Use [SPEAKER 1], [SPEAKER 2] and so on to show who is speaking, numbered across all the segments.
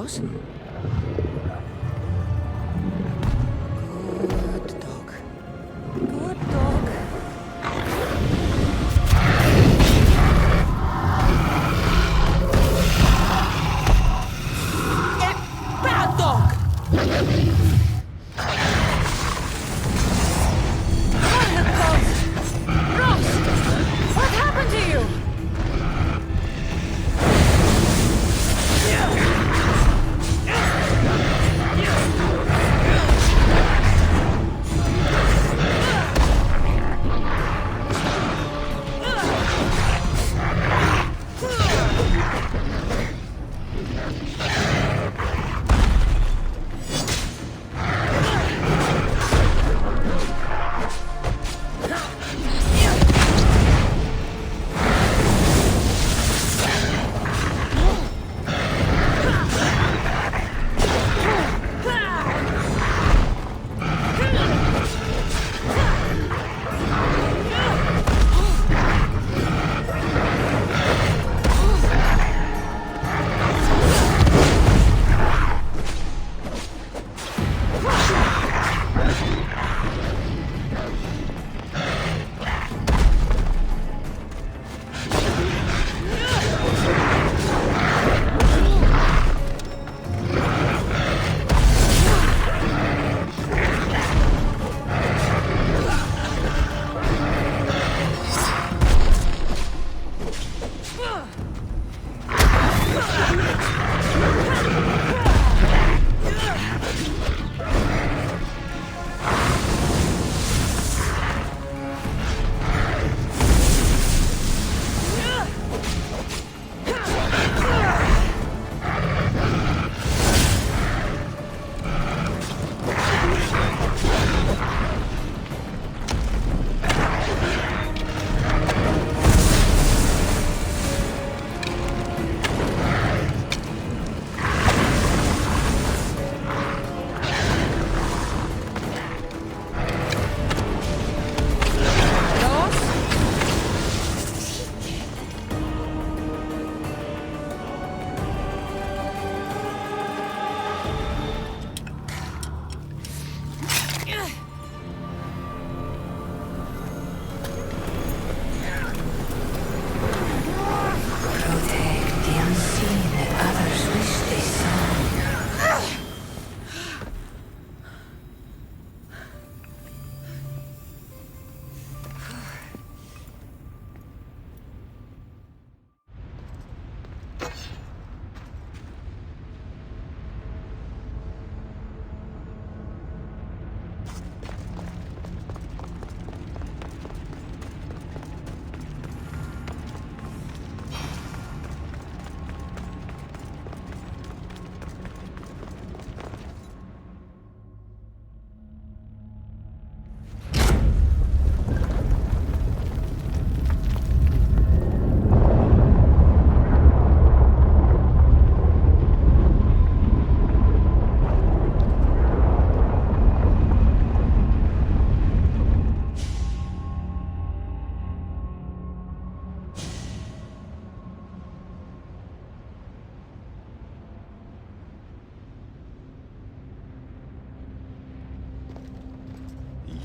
[SPEAKER 1] Cerberus? Good dog. Good dog. Bad dog! What the gods? Ross! What happened to you?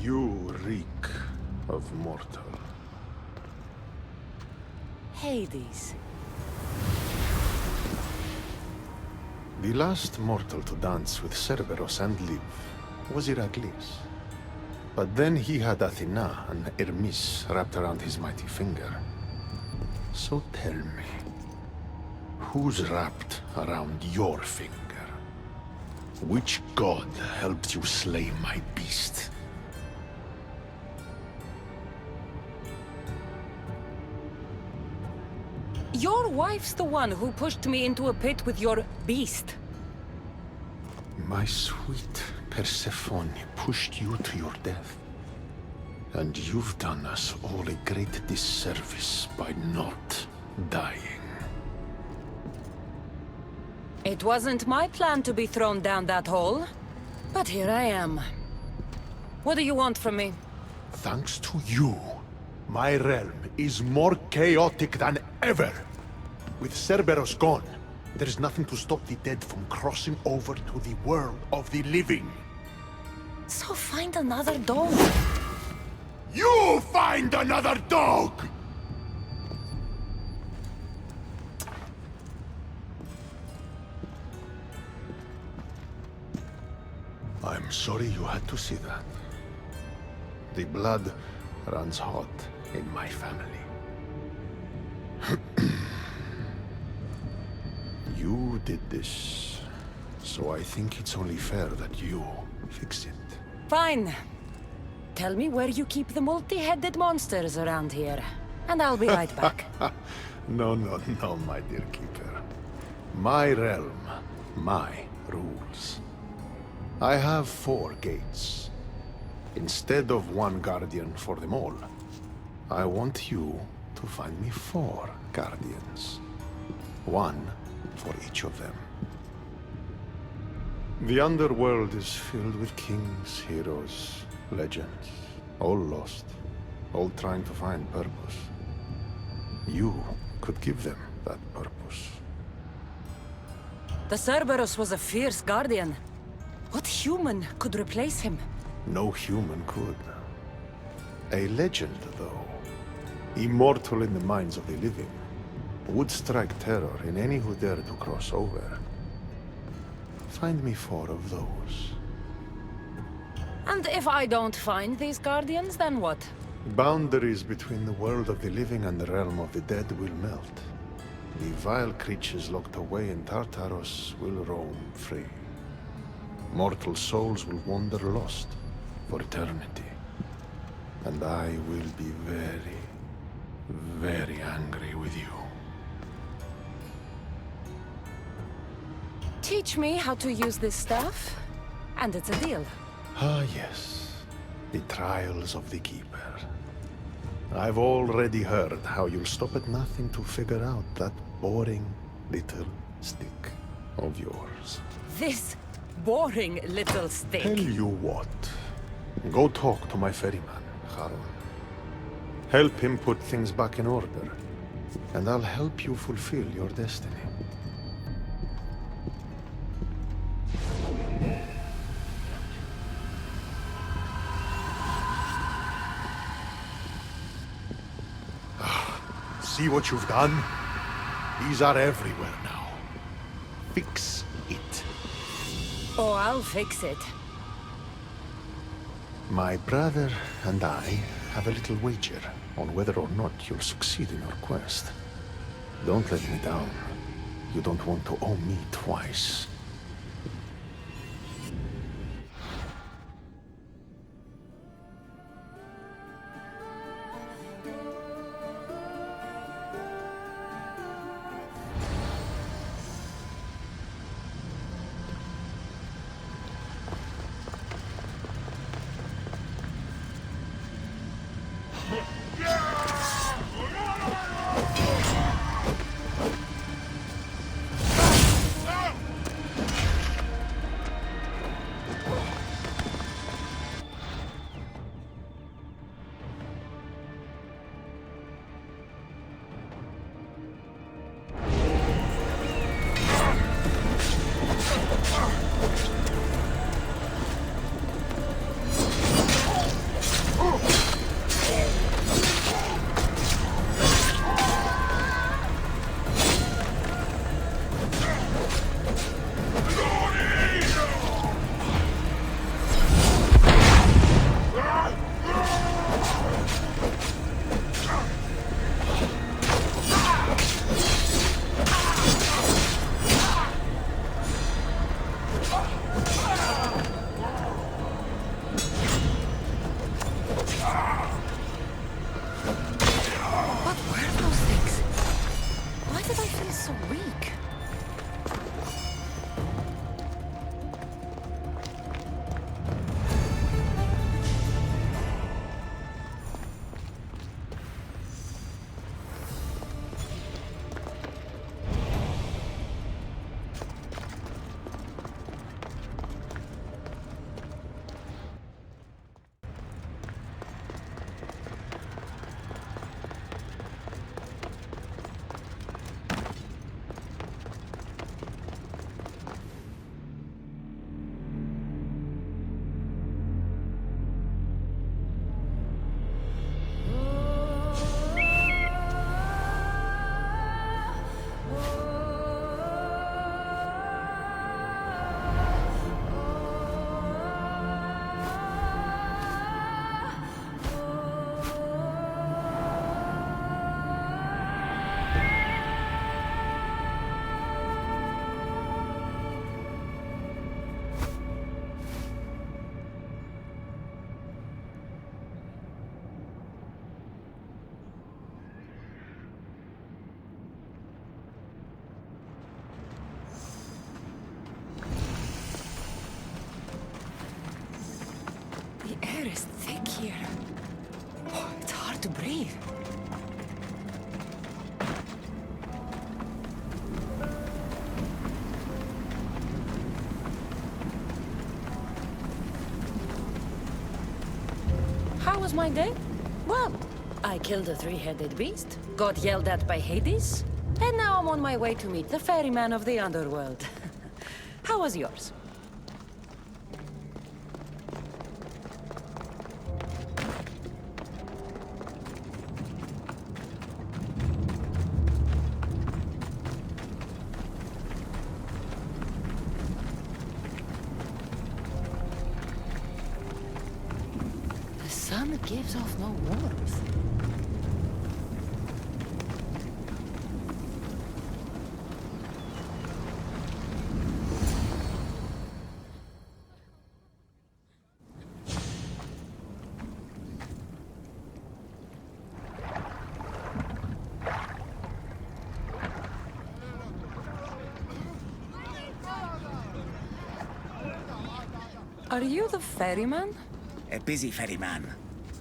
[SPEAKER 2] You reek of mortal.
[SPEAKER 1] Hades.
[SPEAKER 2] The last mortal to dance with Cerberus and live was Heracles. But then he had Athena and Hermes wrapped around his mighty finger. So tell me, who's wrapped around your finger? Which god helped you slay my beast?
[SPEAKER 1] Your wife's the one who pushed me into a pit with your beast.
[SPEAKER 2] My sweet Persephone pushed you to your death. And you've done us all a great disservice by not dying.
[SPEAKER 1] It wasn't my plan to be thrown down that hole. But here I am. What do you want from me?
[SPEAKER 2] Thanks to you, my realm is more chaotic than ever. With Cerberus gone, There's nothing to stop the dead from crossing over to the world of the living.
[SPEAKER 1] So find another dog.
[SPEAKER 2] You find another dog! I'm sorry you had to see that. The blood runs hot in my family. You did this, so I think it's only fair that you fix it.
[SPEAKER 1] Fine. Tell me where you keep the multi-headed monsters around here, and I'll be right back.
[SPEAKER 2] No, my dear keeper. My realm, my rules. I have 4 gates. Instead of 1 guardian for them all, I want you to find me 4 guardians. 1 for each of them. The underworld is filled with kings, heroes, legends, all lost, all trying to find purpose. You could give them that purpose.
[SPEAKER 1] The Cerberus was a fierce guardian. What human could replace him?
[SPEAKER 2] No human could. A legend, though, immortal in the minds of the living, would strike terror in any who dare to cross over. Find me 4 of those.
[SPEAKER 1] And if I don't find these guardians, then what?
[SPEAKER 2] Boundaries between the world of the living and the realm of the dead will melt. The vile creatures locked away in Tartaros will roam free. Mortal souls will wander lost for eternity. And I will be very, very angry with you.
[SPEAKER 1] Teach me how to use this staff, and it's a deal.
[SPEAKER 2] Ah, yes. The trials of the Keeper. I've already heard how you'll stop at nothing to figure out that boring little stick of yours.
[SPEAKER 1] This boring little stick.
[SPEAKER 2] Tell you what. Go talk to my ferryman, Haron. Help him put things back in order, and I'll help you fulfill your destiny. See what you've done? These are everywhere now. Fix it.
[SPEAKER 1] Oh, I'll fix it.
[SPEAKER 2] My brother and I have a little wager on whether or not you'll succeed in your quest. Don't let me down. You don't want to owe me twice.
[SPEAKER 1] was my day? Well, I killed a three-headed beast, got yelled at by Hades, and now I'm on my way to meet the ferryman of the underworld. How was yours? The sun gives off no warmth. Are you the ferryman?
[SPEAKER 3] A busy ferryman.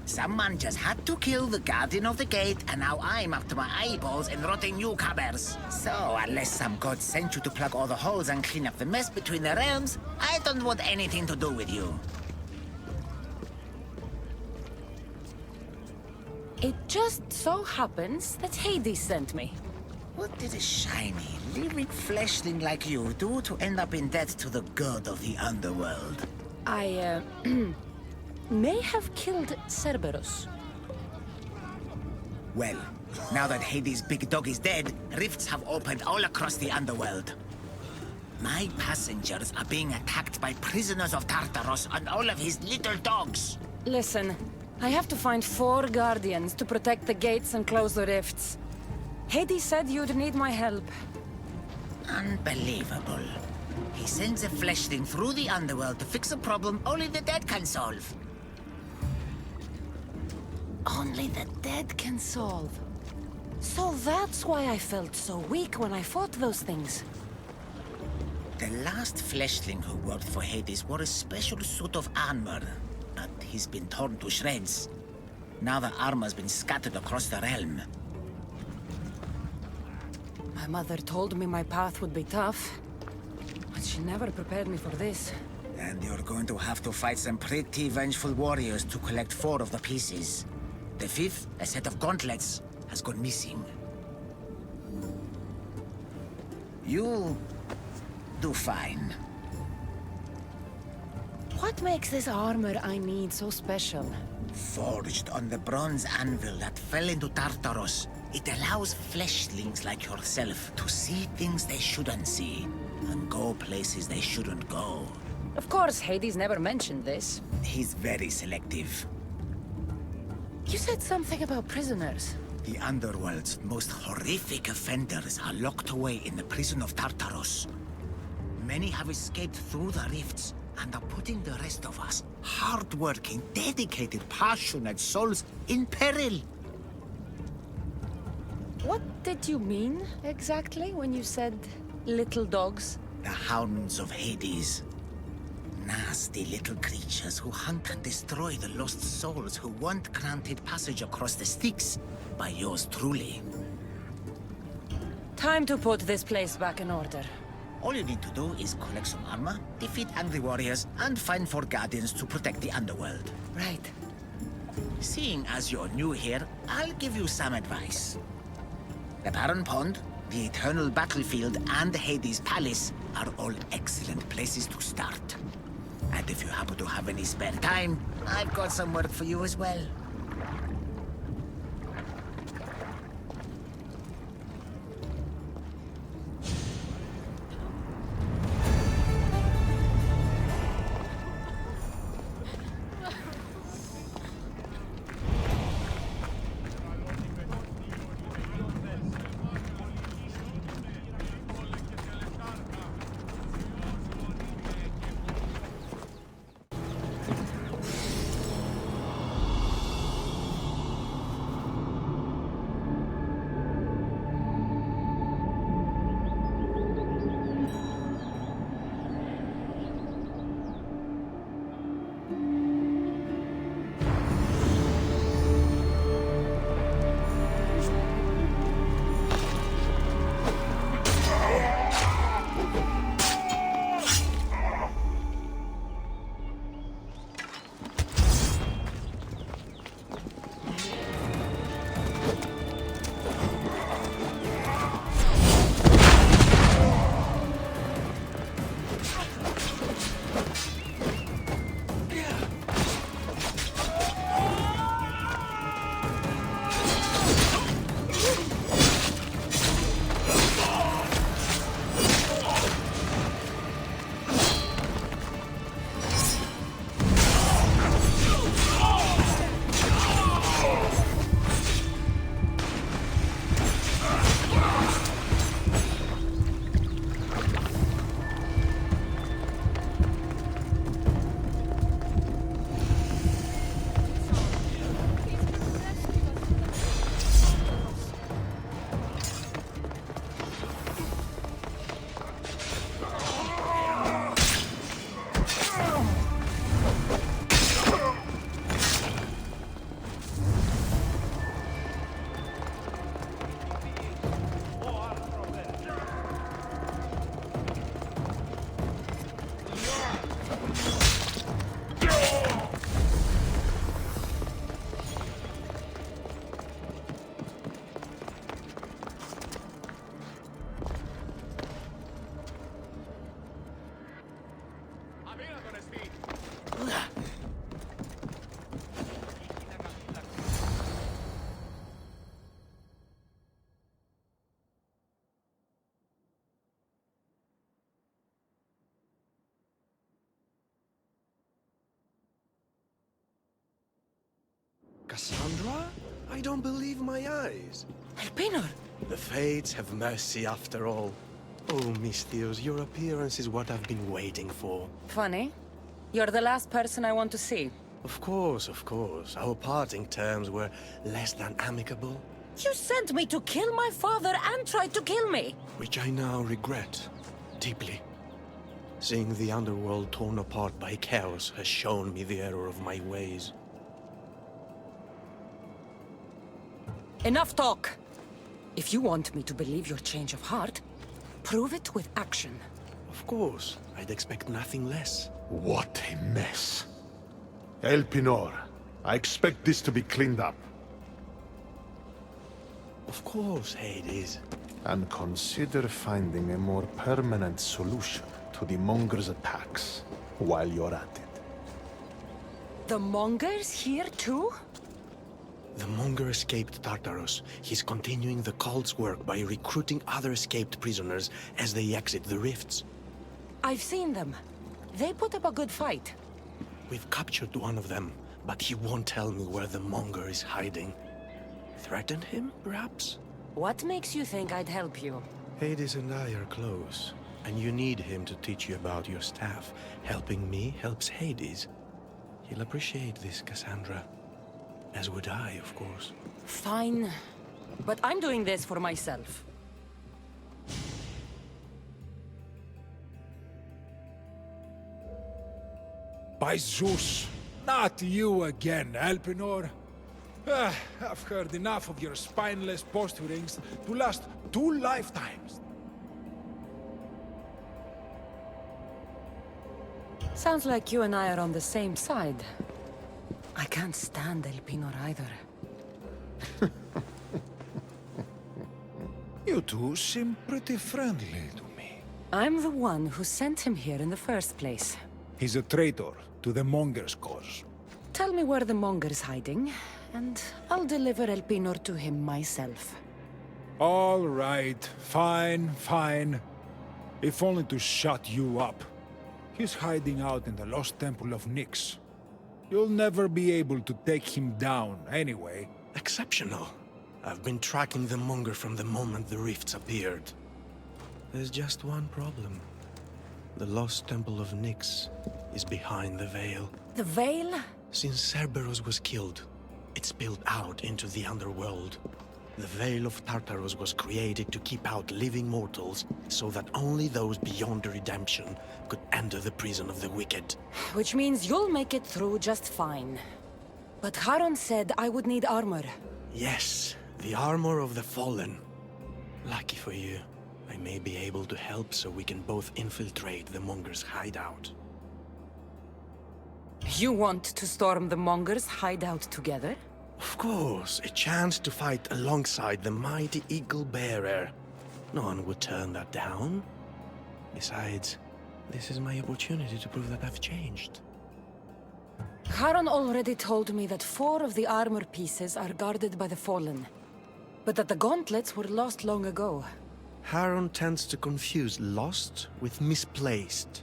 [SPEAKER 3] Someone just had to kill the guardian of the gate, and now I'm up to my eyeballs in rotting newcomers. So, unless some god sent you to plug all the holes and clean up the mess between the realms, I don't want anything to do with you.
[SPEAKER 1] It just so happens that Hades sent me.
[SPEAKER 3] What did a shiny, living fleshling like you do to end up in debt to the god of the underworld?
[SPEAKER 1] I, may have killed Cerberus.
[SPEAKER 3] Well, now that Hades' big dog is dead, rifts have opened all across the underworld. My passengers are being attacked by prisoners of Tartaros and all of his little dogs.
[SPEAKER 1] Listen, I have to find 4 guardians to protect the gates and close the rifts. Hades said you'd need my help.
[SPEAKER 3] Unbelievable. He sends a fleshling through the underworld to fix a problem only the dead can solve.
[SPEAKER 1] Only the dead can solve. So that's why I felt so weak when I fought those things.
[SPEAKER 3] The last fleshling who worked for Hades wore a special suit of armor, but he's been torn to shreds. Now the armor's been scattered across the realm.
[SPEAKER 1] My mother told me my path would be tough, but she never prepared me for this.
[SPEAKER 3] And you're going to have to fight some pretty vengeful warriors to collect 4 of the pieces. The 5th, a set of gauntlets, has gone missing. You'll do fine.
[SPEAKER 1] What makes this armor I need so special?
[SPEAKER 3] Forged on the bronze anvil that fell into Tartaros, it allows fleshlings like yourself to see things they shouldn't see, and go places they shouldn't go.
[SPEAKER 1] Of course, Hades never mentioned this.
[SPEAKER 3] He's very selective.
[SPEAKER 1] You said something about prisoners.
[SPEAKER 3] The underworld's most horrific offenders are locked away in the prison of Tartaros. Many have escaped through the rifts, and are putting the rest of us, hard-working, dedicated, passionate souls, in peril.
[SPEAKER 1] What did you mean, exactly, when you said little dogs?
[SPEAKER 3] The hounds of Hades. Nasty little creatures who hunt and destroy the lost souls who weren't granted passage across the Styx by yours truly.
[SPEAKER 1] Time to put this place back in order.
[SPEAKER 3] All you need to do is collect some armor, defeat angry warriors, and find 4 guardians to protect the underworld.
[SPEAKER 1] Right.
[SPEAKER 3] Seeing as you're new here, I'll give you some advice. The Barren Pond, the Eternal Battlefield, and Hades Palace are all excellent places to start. And if you happen to have any spare time, I've got some work for you as well.
[SPEAKER 4] Cassandra? I don't believe my eyes.
[SPEAKER 1] Elpenor!
[SPEAKER 4] The fates have mercy after all. Oh, Misthios, your appearance is what I've been waiting for.
[SPEAKER 1] Funny. You're the last person I want to see.
[SPEAKER 4] Of course, of course. Our parting terms were less than amicable,
[SPEAKER 1] You sent me to kill my father and tried to kill me!
[SPEAKER 4] which I now regret deeply. Seeing the underworld torn apart by chaos has shown me the error of my ways.
[SPEAKER 1] Enough talk! If you want me to believe your change of heart, prove it with action.
[SPEAKER 4] Of course, I'd expect nothing less.
[SPEAKER 2] What a mess. Elpenor, I expect this to be cleaned up.
[SPEAKER 4] Of course, Hades.
[SPEAKER 2] And consider finding a more permanent solution to the Monger's attacks while you're at it.
[SPEAKER 1] The Mongers here too?
[SPEAKER 4] The Monger escaped Tartarus. He's continuing the cult's work by recruiting other escaped prisoners as they exit the rifts.
[SPEAKER 1] I've seen them. They put up a good fight.
[SPEAKER 4] We've captured one of them, but he won't tell me where the Monger is hiding. Threaten him, perhaps?
[SPEAKER 1] What makes you think I'd help you?
[SPEAKER 4] Hades and I are close, and you need him to teach you about your staff. Helping me helps Hades. He'll appreciate this, Cassandra. As would I, of course.
[SPEAKER 1] Fine. But I'm doing this for myself.
[SPEAKER 5] By Zeus, not you again, Elpenor. I've heard enough of your spineless posturings to last 2 lifetimes.
[SPEAKER 1] Sounds like you and I are on the same side. I can't stand Elpenor either.
[SPEAKER 5] You two seem pretty friendly to me.
[SPEAKER 1] I'm the one who sent him here in the first place.
[SPEAKER 5] He's a traitor to the Monger's cause.
[SPEAKER 1] Tell me where the Monger's hiding, and I'll deliver Elpenor to him myself.
[SPEAKER 5] All right, fine, fine. If only to shut you up. He's hiding out in the lost temple of Nyx. You'll never be able to take him down, anyway.
[SPEAKER 4] Exceptional. I've been tracking the Monger from the moment the rifts appeared. There's just one problem. The lost temple of Nyx is behind the veil.
[SPEAKER 1] The Veil?
[SPEAKER 4] Since Cerberus was killed, it spilled out into the underworld. The Veil of Tartarus was created to keep out living mortals, so that only those beyond redemption could enter the prison of the wicked.
[SPEAKER 1] Which means you'll make it through just fine. But Charon said I would need armor.
[SPEAKER 4] Yes, the armor of the fallen. Lucky for you, I may be able to help so we can both infiltrate the Monger's hideout.
[SPEAKER 1] You want to storm the Monger's hideout together?
[SPEAKER 4] Of course, a chance to fight alongside the mighty Eagle Bearer. No one would turn that down. Besides, this is my opportunity to prove that I've changed.
[SPEAKER 1] Charon already told me that 4 of the armor pieces are guarded by the Fallen, but that the gauntlets were lost long ago.
[SPEAKER 4] Charon tends to confuse lost with misplaced.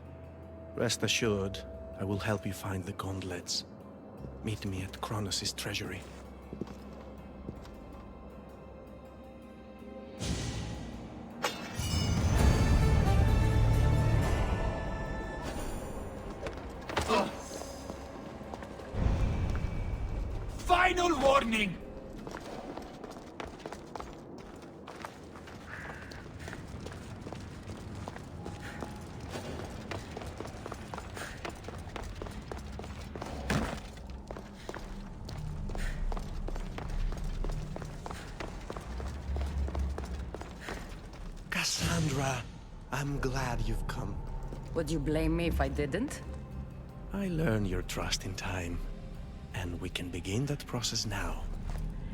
[SPEAKER 4] Rest assured, I will help you find the gauntlets. Meet me at Kronos' treasury.
[SPEAKER 5] Final warning!
[SPEAKER 4] Cassandra, I'm glad you've come.
[SPEAKER 1] Would you blame me if I didn't?
[SPEAKER 4] I learn your trust in time, and we can begin that process now.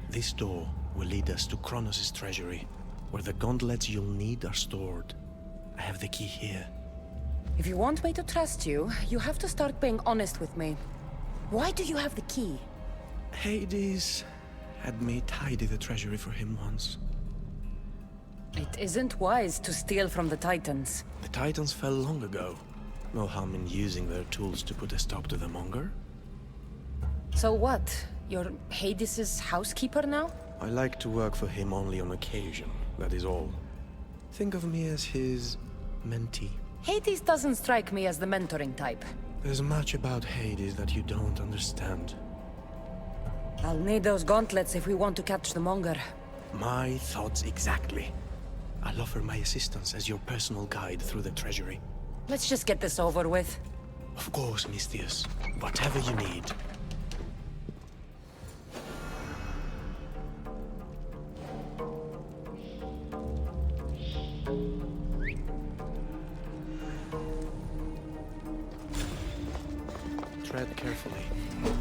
[SPEAKER 4] This door will lead us to Kronos' treasury, where the gauntlets you'll need are stored. I have the key here.
[SPEAKER 1] If you want me to trust you, you have to start being honest with me. Why do you have the key?
[SPEAKER 4] Hades had me tidy the treasury for him once.
[SPEAKER 1] It isn't wise to steal from the Titans.
[SPEAKER 4] The Titans fell long ago. No harm in using their tools to put a stop to the Monger.
[SPEAKER 1] So what? You're Hades's housekeeper now?
[SPEAKER 4] I like to work for him only on occasion, that is all. Think of me as his mentee.
[SPEAKER 1] Hades doesn't strike me as the mentoring type.
[SPEAKER 4] There's much about Hades that you don't understand.
[SPEAKER 1] I'll need those gauntlets if we want to catch the Monger.
[SPEAKER 4] My thoughts exactly. I'll offer my assistance as your personal guide through the treasury.
[SPEAKER 1] Let's just get this over with.
[SPEAKER 4] Of course, Misthios. Whatever you need. Tread carefully.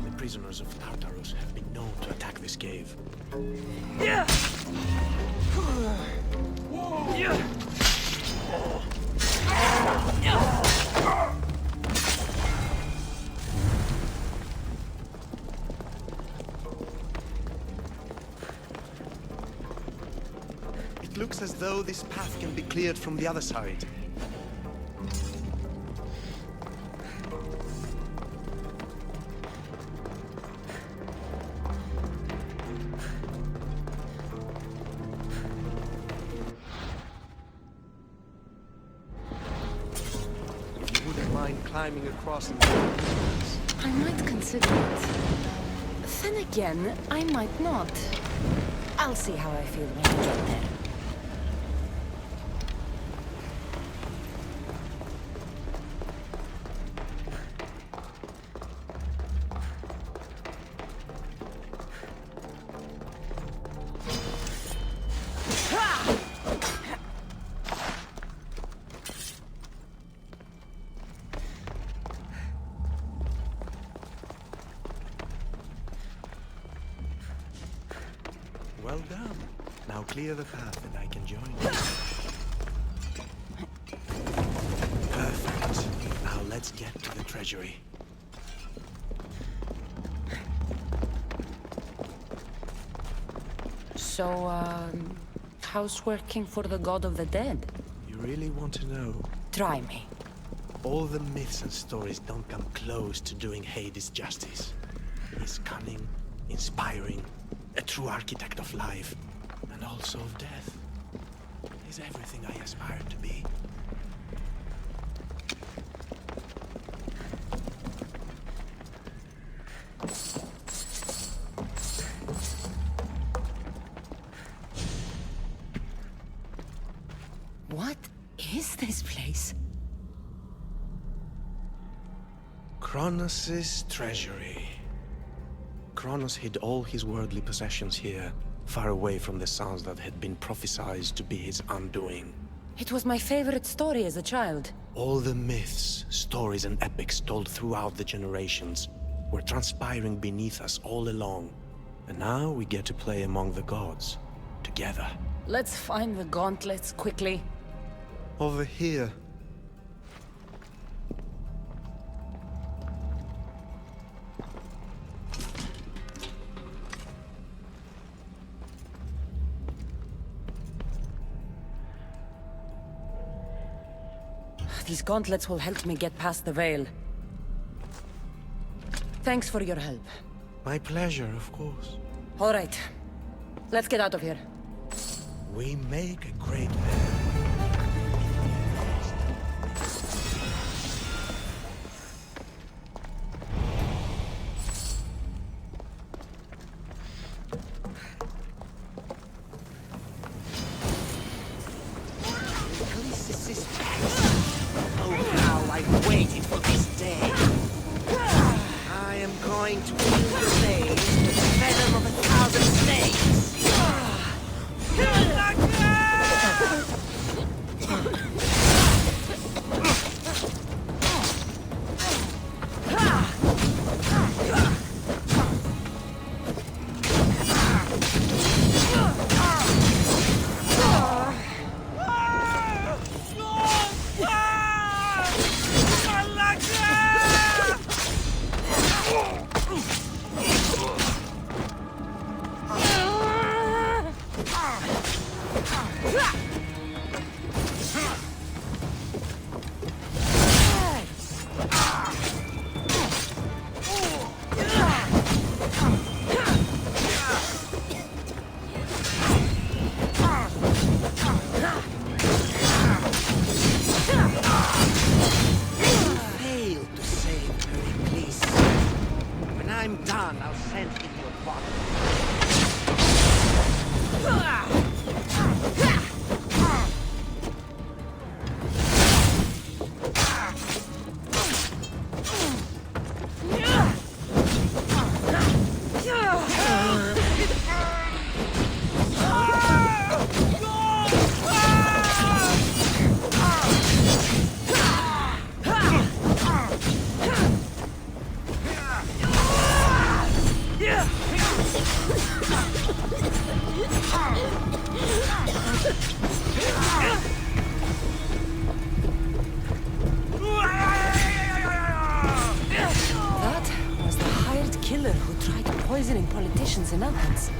[SPEAKER 4] The prisoners of Tartarus have been known to attack this cave. It looks as though this path can be cleared from the other side. If you wouldn't mind climbing across and
[SPEAKER 1] I might consider it. Then again, I might not. I'll see how I feel when I get there.
[SPEAKER 4] Well done. Now clear the path and I can join you. Perfect. Now let's get to the treasury.
[SPEAKER 1] So, how's working for the god of the dead?
[SPEAKER 4] You really want to know?
[SPEAKER 1] Try me.
[SPEAKER 4] All the myths and stories don't come close to doing Hades justice. He's cunning, inspiring, a true architect of life, and also of death. He's everything I aspire to be.
[SPEAKER 1] What is this place?
[SPEAKER 4] Kronos' treasury. Kronos hid all his worldly possessions here, far away from the sons that had been prophesied to be his undoing.
[SPEAKER 1] It was my favorite story as a child.
[SPEAKER 4] All the myths, stories, and epics told throughout the generations were transpiring beneath us all along. And now we get to play among the gods, together.
[SPEAKER 1] Let's find the gauntlets quickly.
[SPEAKER 4] Over here.
[SPEAKER 1] These gauntlets will help me get past the veil. Thanks for your help.
[SPEAKER 4] My pleasure, of course.
[SPEAKER 1] All right. Let's get out of here.
[SPEAKER 4] We make a great pair.
[SPEAKER 3] Oh, how I've waited for this day. I am going to fill your veins with the venom of 1,000 snakes.
[SPEAKER 1] in Athens.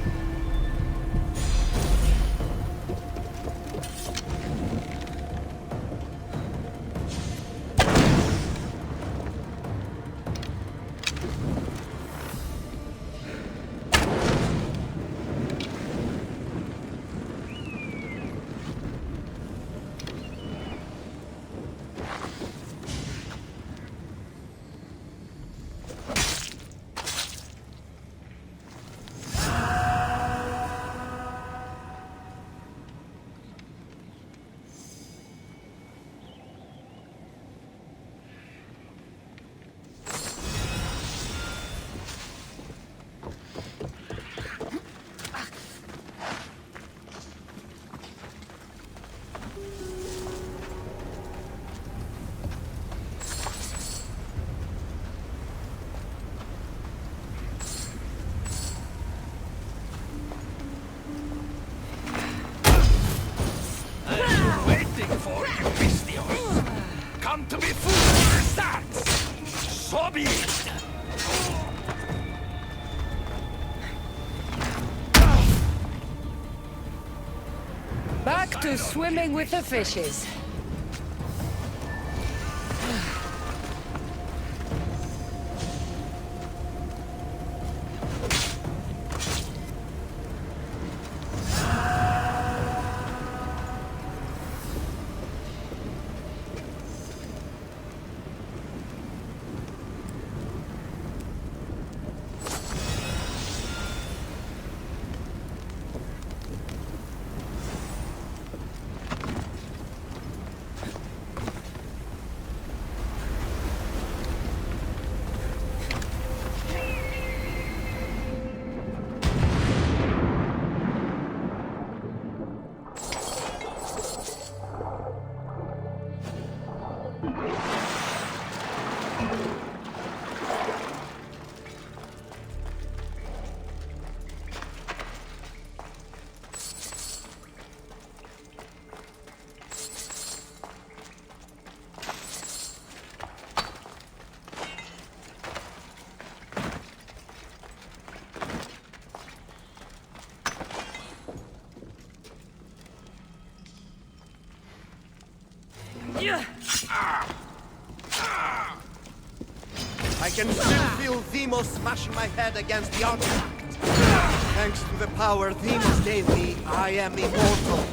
[SPEAKER 6] To be food for the stacks! So be it!
[SPEAKER 1] Back to swimming with the fishes.
[SPEAKER 7] I can still feel Demos smashing my head against the artifact. Thanks to the power Demos gave me, I am immortal.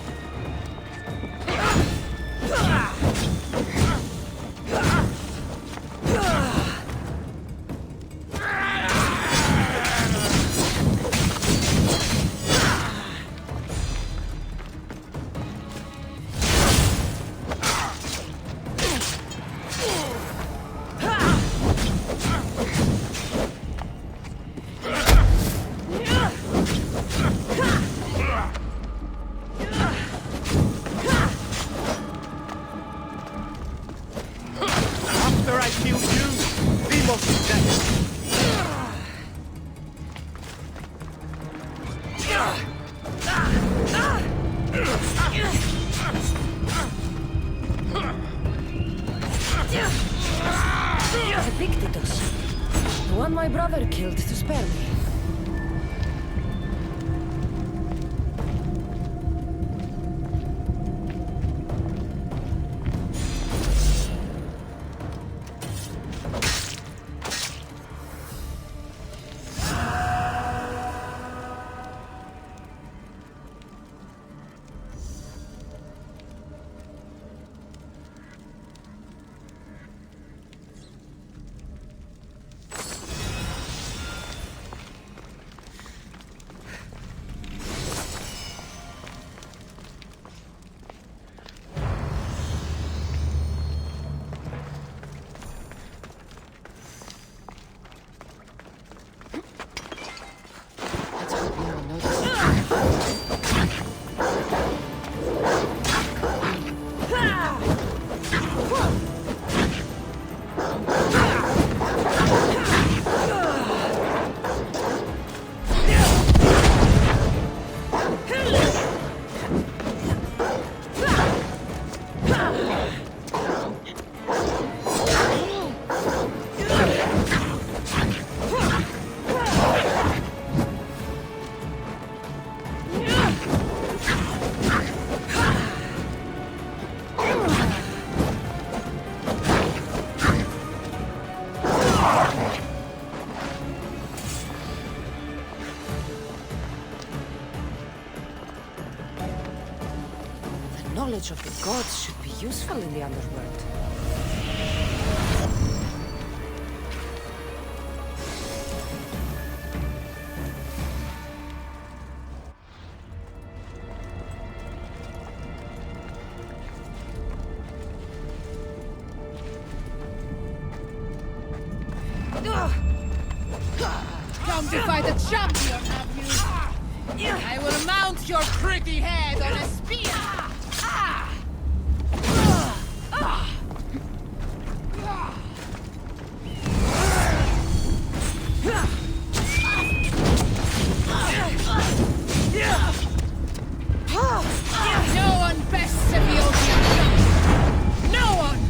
[SPEAKER 1] Epictetus. The one my brother killed to spare me. knowledge of the gods should be useful in the underworld.
[SPEAKER 8] Come to fight a champion, have you? I will mount your pretty head on a spear! No one bests at the ocean. No one!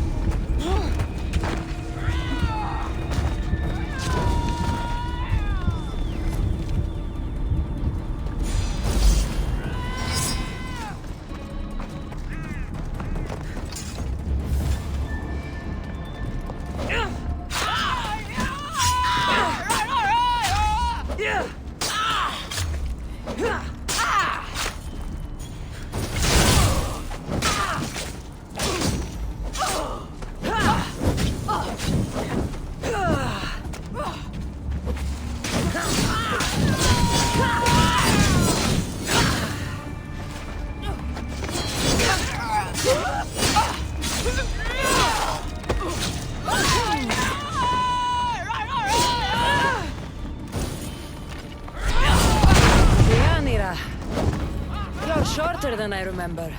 [SPEAKER 1] You're shorter than I remember.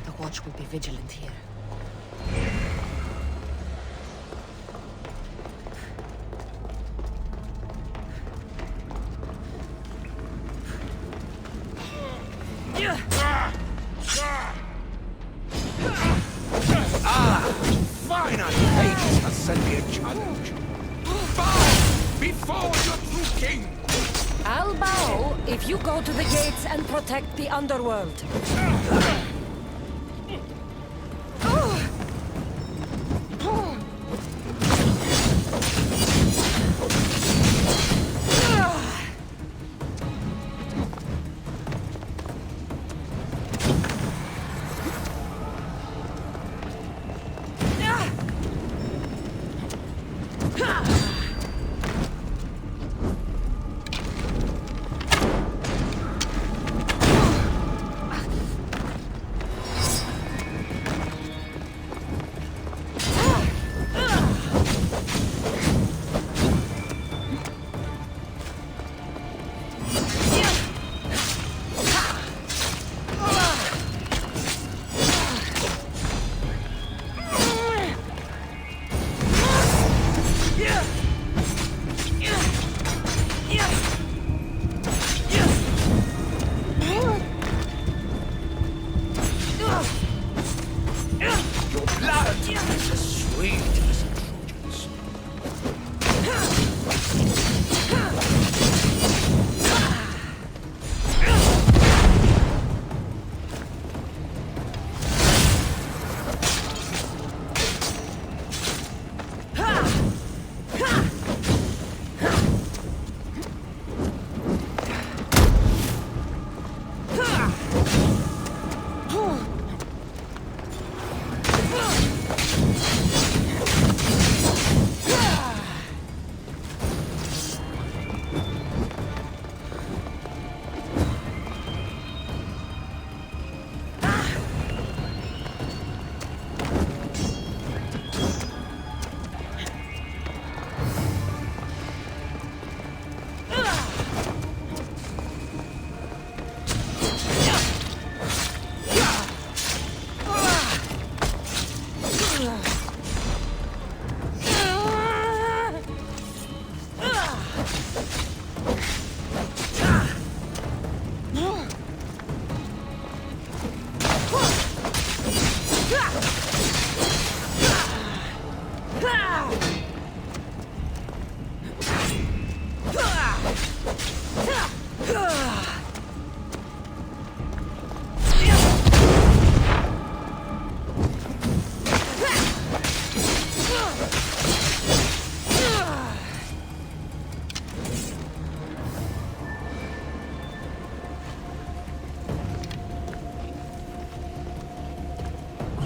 [SPEAKER 8] The watch will be vigilant here.
[SPEAKER 6] Finally, Hades has sent me a challenge. Bow before your true king.
[SPEAKER 1] I'll bow if you go to the gates and protect the underworld.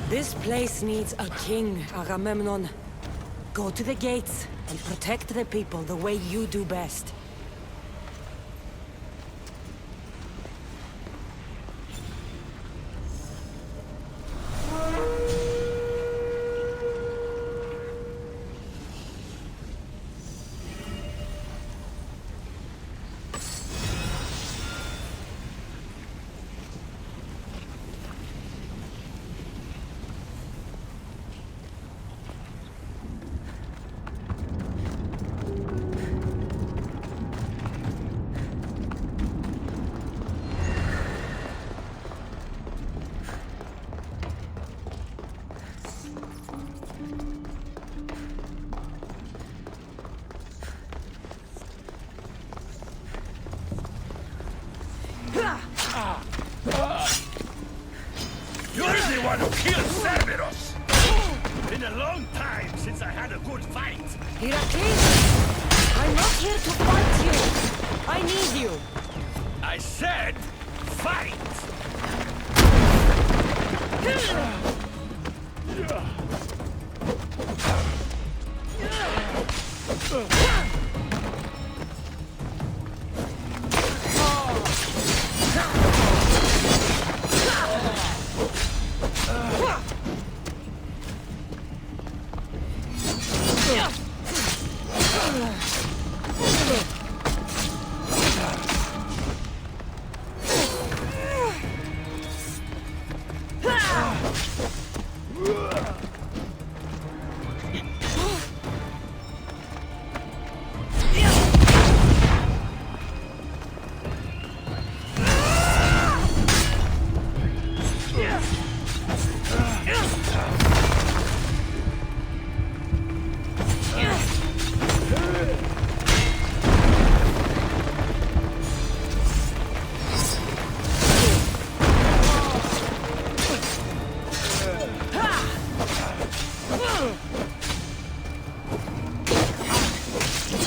[SPEAKER 1] This place needs a king, Agamemnon. Go to the gates and protect the people the way you do best.
[SPEAKER 6] You're the one who killed Cerberus! Been a long time since I had a good fight.
[SPEAKER 1] Heracles! I'm not here to fight you! I need you!
[SPEAKER 6] I said, fight!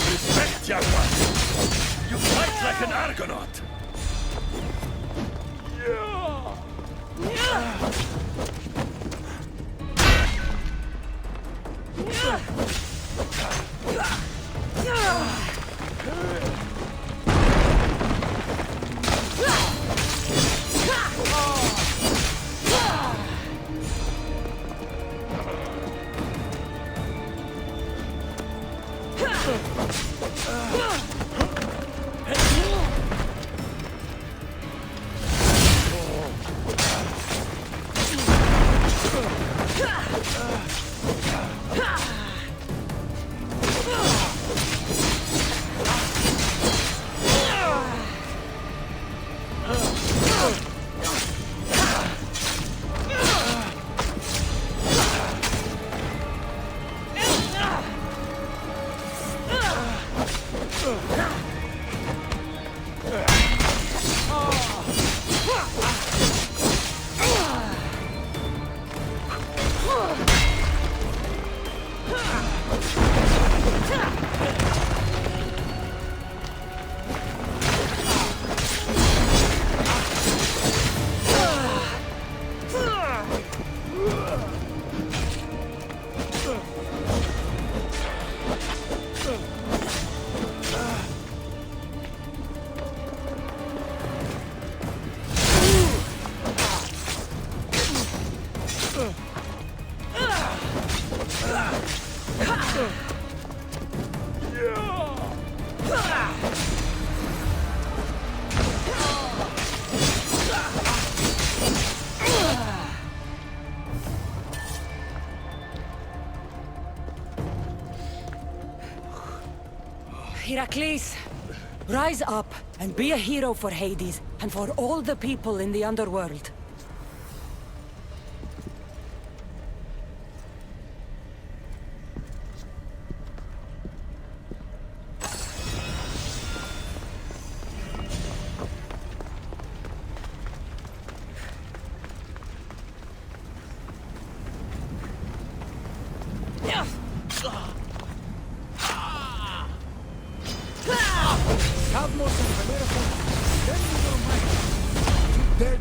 [SPEAKER 6] Respect, young one! You fight like an Argonaut!
[SPEAKER 1] Heracles, rise up and be a hero for Hades and for all the people in the underworld.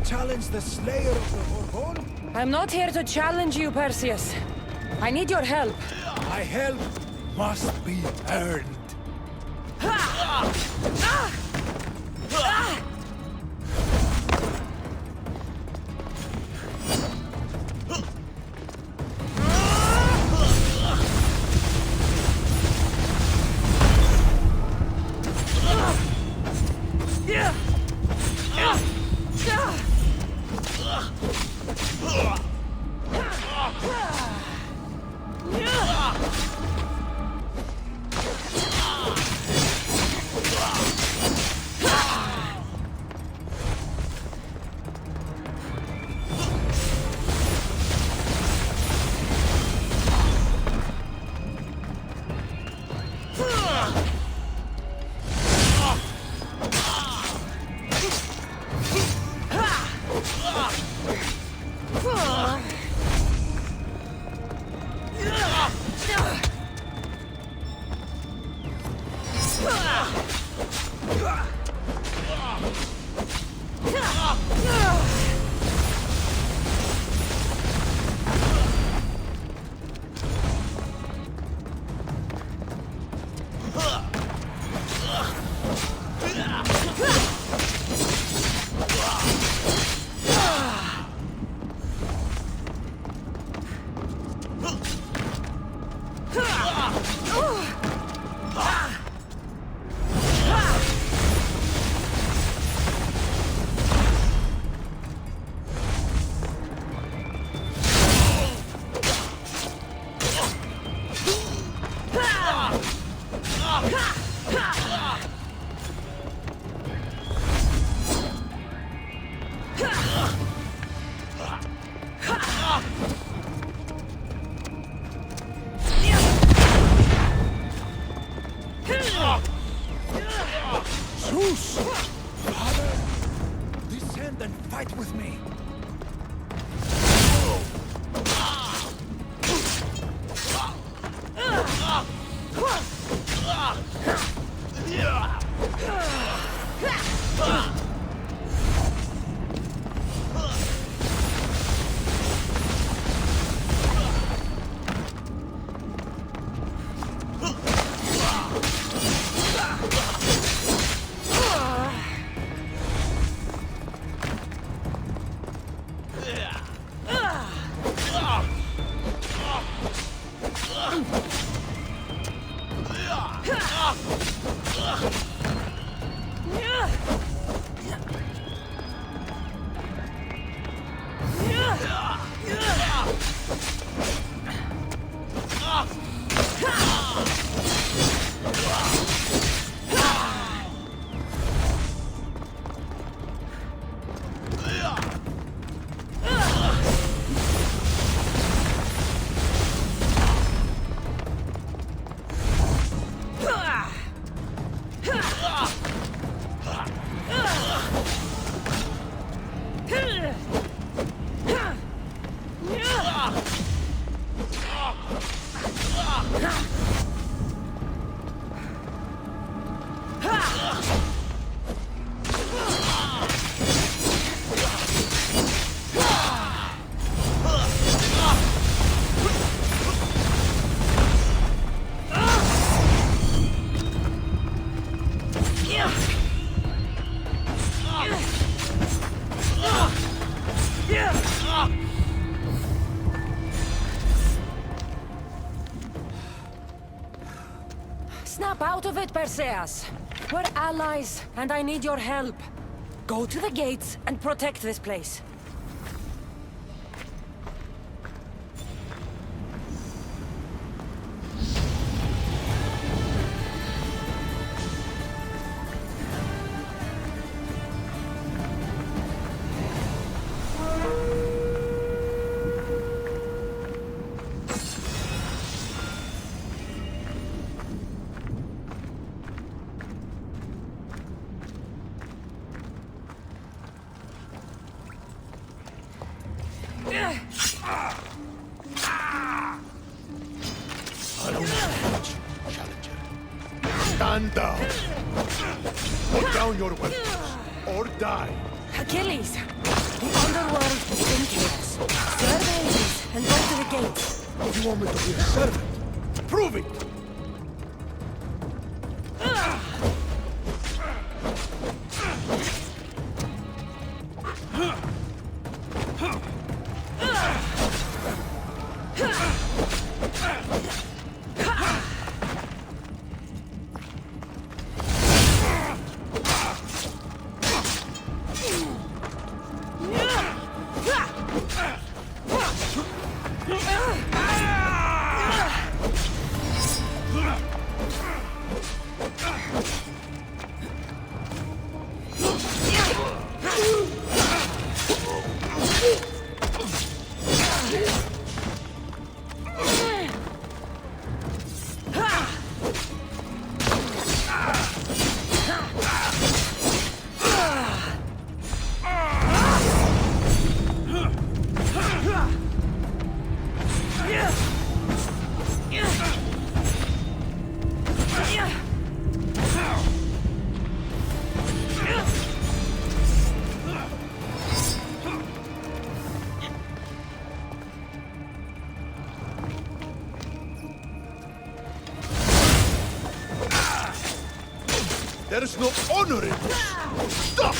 [SPEAKER 5] challenge the Slayer of the Gorgon?
[SPEAKER 1] I'm not here to challenge you, Perseus. I need your help.
[SPEAKER 5] My help must be earned. Zeus! Father, descend and fight with me.
[SPEAKER 1] Snap out of it, Perseus! We're allies, and I need your help. Go to the gates and protect this place.
[SPEAKER 2] I don't want you, challenger. Stand down. Put down your weapons, or die.
[SPEAKER 1] Achilles! The underworld is in chaos. Serve Hades and go to the gates.
[SPEAKER 5] You want me to be a servant? Prove it! There's no honor in this! Stop!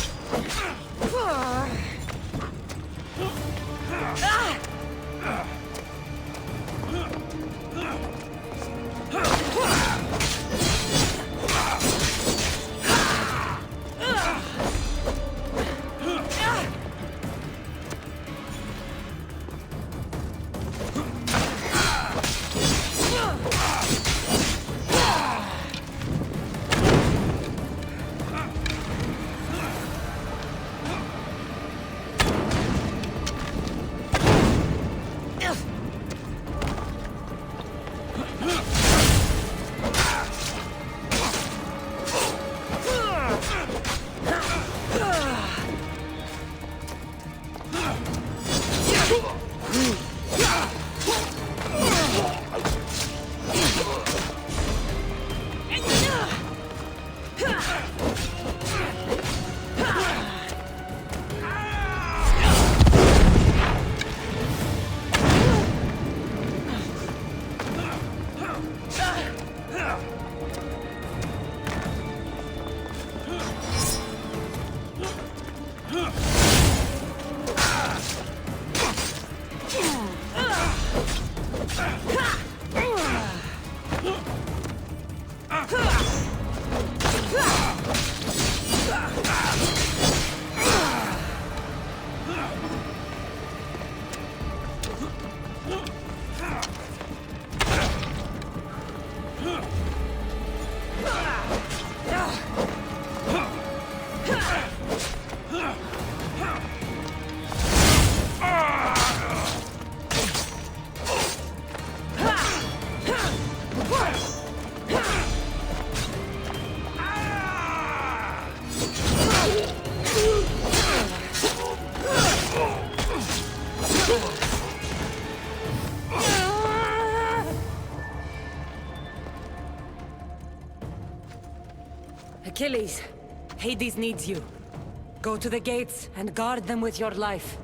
[SPEAKER 1] Achilles, Hades needs you. Go to the gates and guard them with your life.